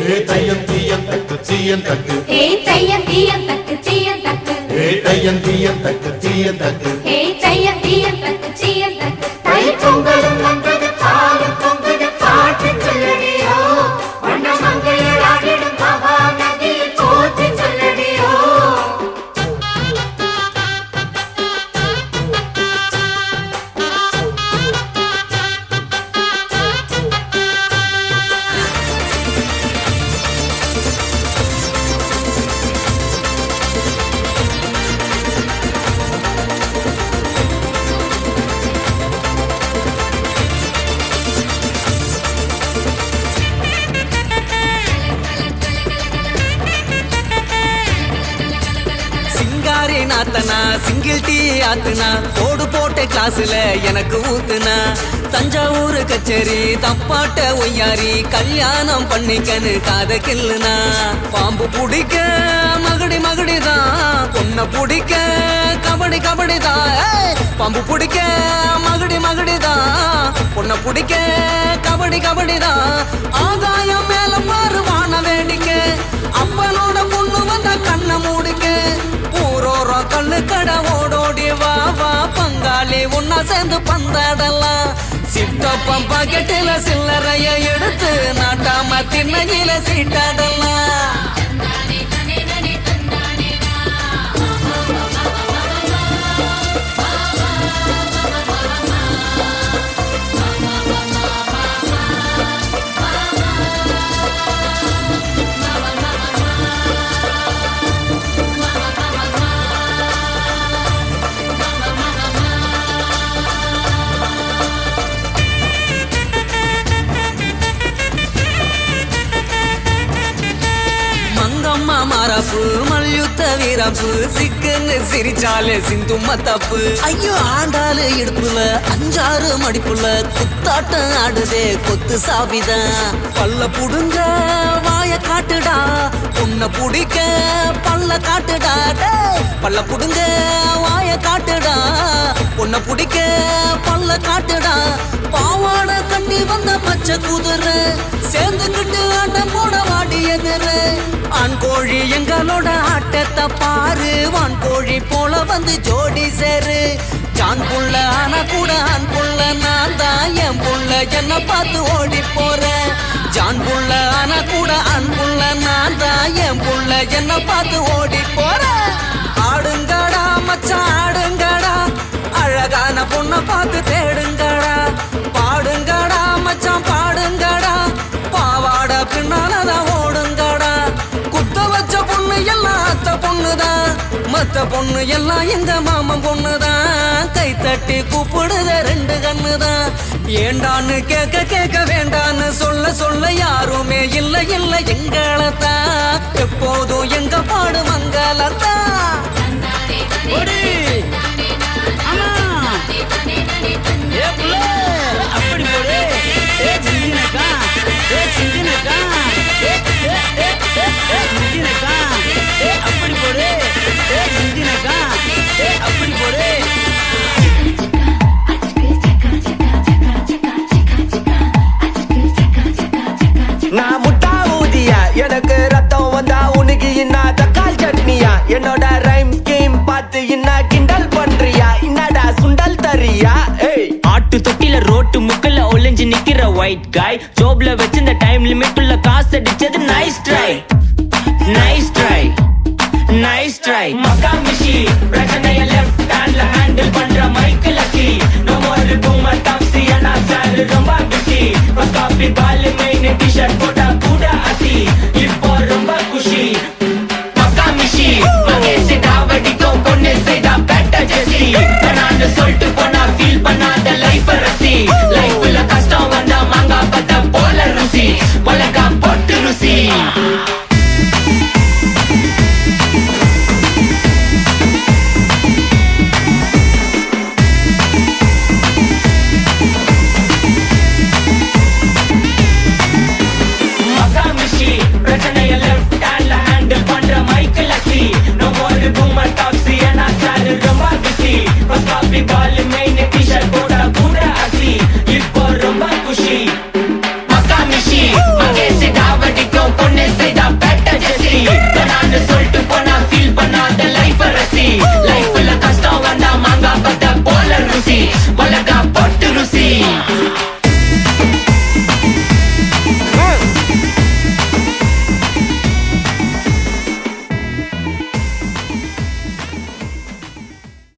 தையம் தீயம் தக்கு சீயம் தக்கு தையம் தீயம் தக்கு சீயம் தக்கு தையம் தீயம் தக்கு சீயம் தக்கு தையம் தீயம் தக்கு சீயம் தக்கு தை பொங்கலும் வந்தது பாலும் பொங்குது பாட்டு சொல்லடியோ வண்ண மங்கையர் ஆடிடும் பாபா நதியில் போற்றி சொல்லடியோ நாத்தனா சிங்கிள் டீ ஆத்துனா போடு போட்ட கிளாஸ்ல எனக்கு ஊத்துனா தஞ்சாவூர் கச்சேரி தப்பாட்ட ஒய்யாரி கல்யாணம் பண்ணிக்கன்னு காத கில்லுனா பாம்பு பிடிக்க மகடி மகடிதான் பொண்ண பிடிக்க கபடி கபடிதான் பாம்பு பிடிக்க மகடி மகடிதான் பொண்ண பிடிக்க கபடி கபடிதான் ஆதாயம் மேல பாரு வான வேடிக்கை அப்பனோட பொண்ணு வந்த கண்ண மூடிக்க ஊரோரம் கண்ணு கடை ஓடோடி வா வா பங்காளி உன்ன சேர்ந்து பந்தாடலாம் சித்தப்பம் பாக்கெட்டில சில்லறைய எடுத்து நாட்டாம திண்ணையில சீட்டாடலாம் மாறாப்பு மல்யுத்த வீராப்பு சிக்கன்னு சிரிச்சாலே சிந்தும தப்பு ஐயோ ஆண்டாளு இடுப்புல அஞ்சாறு மடிப்புல குத்தாட்டம் ஆடுதே கொத்து சாவிதான் பல்ல புடுங்க வாய காட்டுடா பொண்ண புடிக்க பல்ல காட்டுடா பல்ல புடுங்க வாய காட்டுடா பொண்ண புடிக்க பல்ல காட்டுடா பாவாட கட்டி வந்த பச்சை குதிரை சேர்ந்துக்கிட்டு ஆட்டம் போட வாடி எதிரு ஆண் கோழி எங்களோட ஆட்டத்தை பாரு வான் கோழி போல வந்து ஜோடி சேரு ஜான் புள்ள ஆனா கூட ஆண் புள்ள நான் தான் என் புள்ள என்ன பார்த்து ஓடி போறேன் ஜான் புள்ள ஆனா கூட ஆண் புள்ள நான் தான் என் புள்ள என்ன பார்த்து ஓடி போறேன் ஆடுங்கடா மச்சான் ஆடுங்கடா அழகான பொண்ணை பார்த்து தேடுங்கடா பாடுங்கடா மச்சான் பாடுங்கடா பாவாட பின்னாலதான் ஓடுங்கடா குத்த வச்ச பொண்ணு எல்லாம் அத்த பொண்ணுதான் மத்த பொண்ணு எல்லாம் எங்க மாமன் பொண்ணுதான் கை தட்டி கூப்பிடுத ரெண்டு கண்ணுதான் ஏண்டான்னு கேட்க கேட்க வேண்டான்னு சொல்ல சொல்ல யாருமே இல்ல இல்ல எங்களத்தான் எப்போதும் எங்க பாடு மங்களத்தான் அப்படி போடு சிந்தினக்கா சிந்தினக்கா சிந்தினக்கா அப்படி போடு சிந்தினக்கா அப்படி போடு நான் முட்டா ஊதியா எனக்கு ரத்தம் வந்தா உனக்கு இன்னா தக்காள் சட்னியா என்னோட ரைம் ஸ்கீம் பார்த்து இன்னா கிண்டல் பண்றியா என்னடா சுண்டல் தரியா ஆட்டு தொட்டில ரோட்டு முக்கல ஒளிஞ்சு நிக்கிற ஒயிட் காய் ஜோப்ல வச்சிருந்த டைம் லிமிட் உள்ள காசு அடிச்சது nice try nice try nice try மக்கா மிஷி பிரச்சனைய லெஃப்ட் ஹேண்ட்ல ஹேண்டில் பண்ற மைக்கேல் அசி நோ மோர் பூமர் டாக்ஸி அண்ணா சார் ரொம்ப பிஸி பஸ் காபி பால் மெயின் டி-ஷர்ட் போட்டா கூட அசி இப்போ ரொம்ப குஷி மக்கா மிஷி மகேஷ் டாவடிக்கும் பொண்ணு செய்தா பெட்ட ஜெசி நான் சொல்லிட்டு போனா ஃபீல் பண்ணாத லைஃப் ரசி லைஃப்ல கஷ்டம் வந்தா மாங்கா பத்த போல ருசி பழக்கா போட்டு ருசி Ball